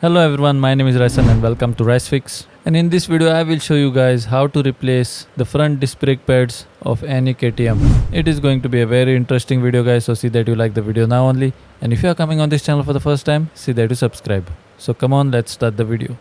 Hello everyone, my name is Rasan and welcome to RysFix. And in this video I will show you guys how to replace the front disc brake pads of any KTM. It is going to be a very interesting video guys, so see that you like the video now only. And if you are coming on this channel for the first time, see that you subscribe. So come on, let's start the video.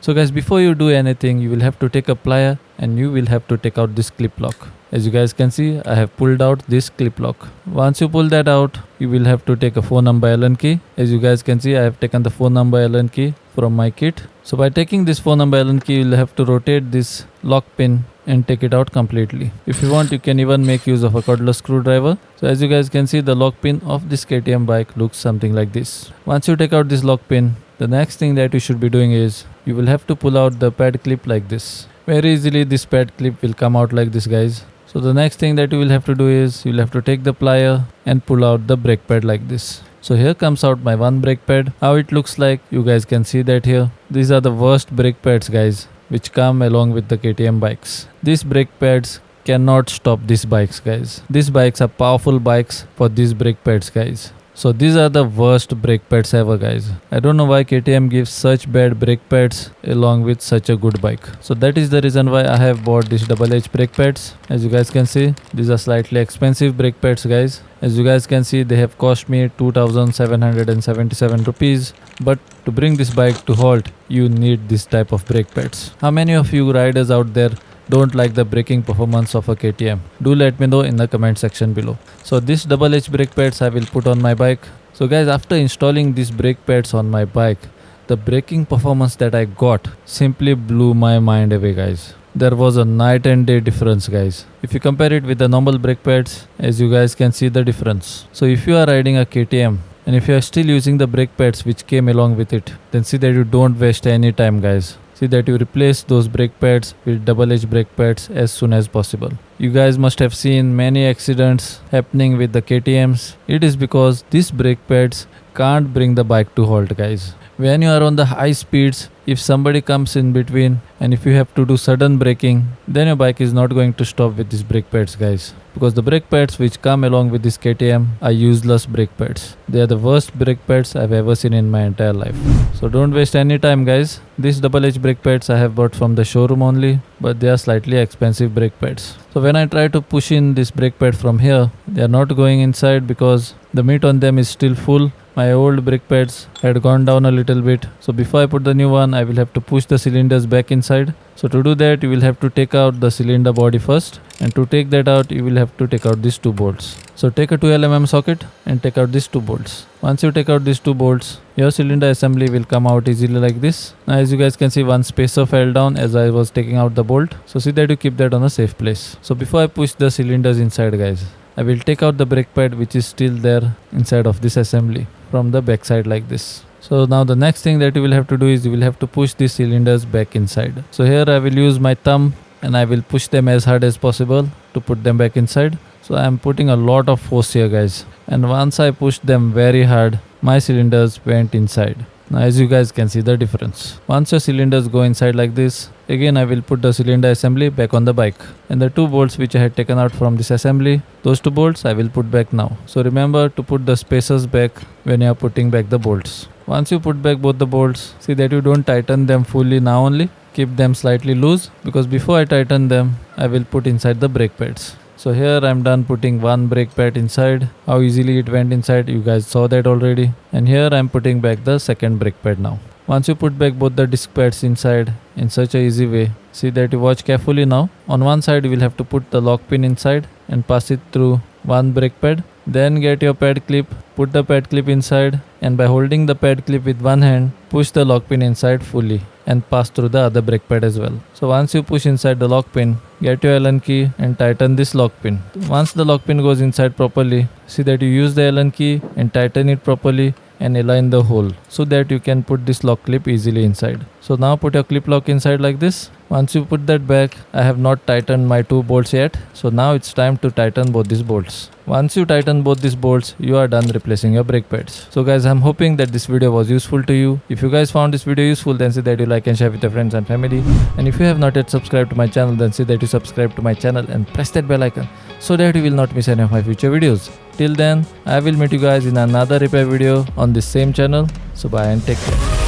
So guys, before you do anything, you will have to take a plier and you will have to take out this clip lock. As you guys can see, I have pulled out this clip lock. Once you pull that out, you will have to take a 4 number Allen key. As you guys can see, I have taken the 4 number Allen key from my kit. So by taking this 4 number Allen key, you will have to rotate this lock pin and take it out completely. If you want, you can even make use of a cordless screwdriver. So as you guys can see, the lock pin of this KTM bike looks something like this. Once you take out this lock pin, the next thing that you should be doing is you will have to pull out the pad clip like this. Very easily this pad clip will come out like this guys. So the next thing that you will have to do is you will have to take the plier and pull out the brake pad like this. So here comes out my one brake pad. How it looks like, you guys can see that here. These are the worst brake pads guys, which come along with the KTM bikes. These brake pads cannot stop these bikes guys. These bikes are powerful bikes for these brake pads guys. So these are the worst brake pads ever guys. I don't know why KTM gives such bad brake pads along with such a good bike. So that is the reason why I have bought these double H brake pads. As you guys can see, these are slightly expensive brake pads guys. As you guys can see, they have cost me 2,777 rupees. But to bring this bike to halt, you need this type of brake pads. How many of you riders out there don't like the braking performance of a KTM? Do let me know in the comment section below. So this double H brake pads I will put on my bike. So guys, after installing these brake pads on my bike, the braking performance that I got simply blew my mind away guys. There was a night and day difference guys. If you compare it with the normal brake pads, as you guys can see the difference. So if you are riding a KTM and if you are still using the brake pads which came along with it, then see that you don't waste any time guys. See that you replace those brake pads with double H brake pads as soon as possible. You guys must have seen many accidents happening with the KTMs. It is because these brake pads can't bring the bike to halt guys. When you are on the high speeds, if somebody comes in between and if you have to do sudden braking, then your bike is not going to stop with these brake pads guys. Because the brake pads which come along with this KTM are useless brake pads. They are the worst brake pads I've ever seen in my entire life. So don't waste any time guys. These double H brake pads I have bought from the showroom only, but they are slightly expensive brake pads. So when I try to push in this brake pad from here, they are not going inside because the meat on them is still full. My old brake pads had gone down a little bit. So before I put the new one, I will have to push the cylinders back inside. So to do that, you will have to take out the cylinder body first. And to take that out, you will have to take out these two bolts. So take a 12mm socket and take out these two bolts. Once you take out these two bolts, your cylinder assembly will come out easily like this. Now as you guys can see, one spacer fell down as I was taking out the bolt. So see that you keep that on a safe place. So before I push the cylinders inside guys, I will take out the brake pad which is still there inside of this assembly from the back side like this. So now the next thing that you will have to do is you will have to push these cylinders back inside. So here I will use my thumb and I will push them as hard as possible to put them back inside. So I am putting a lot of force here guys. And once I pushed them very hard, my cylinders went inside. Now as you guys can see the difference. Once your cylinders go inside like this, again I will put the cylinder assembly back on the bike. And the two bolts which I had taken out from this assembly, those two bolts I will put back now. So remember to put the spacers back when you are putting back the bolts. Once you put back both the bolts, see that you don't tighten them fully now only. Keep them slightly loose because before I tighten them, I will put inside the brake pads. So here I'm done putting one brake pad inside. How easily it went inside, you guys saw that already. And here I'm putting back the second brake pad now. Once you put back both the disc pads inside in such a easy way, see that you watch carefully now. On one side you will have to put the lock pin inside and pass it through one brake pad. Then get your pad clip, put the pad clip inside, and by holding the pad clip with one hand, push the lock pin inside fully and pass through the other brake pad as well. So once you push inside the lock pin, get your Allen key and tighten this lock pin. Once the lock pin goes inside properly, see that you use the Allen key and tighten it properly and align the hole so that you can put this lock clip easily inside. So now put your clip lock inside like this. Once you put that back, I have not tightened my two bolts yet. So now it's time to tighten both these bolts. Once you tighten both these bolts, you are done replacing your brake pads. So guys, I'm hoping that this video was useful to you. If you guys found this video useful, then see that you like and share with your friends and family. And if you have not yet subscribed to my channel, then see that you subscribe to my channel and press that bell icon so that you will not miss any of my future videos. Till then, I will meet you guys in another repair video on this same channel. So bye and take care.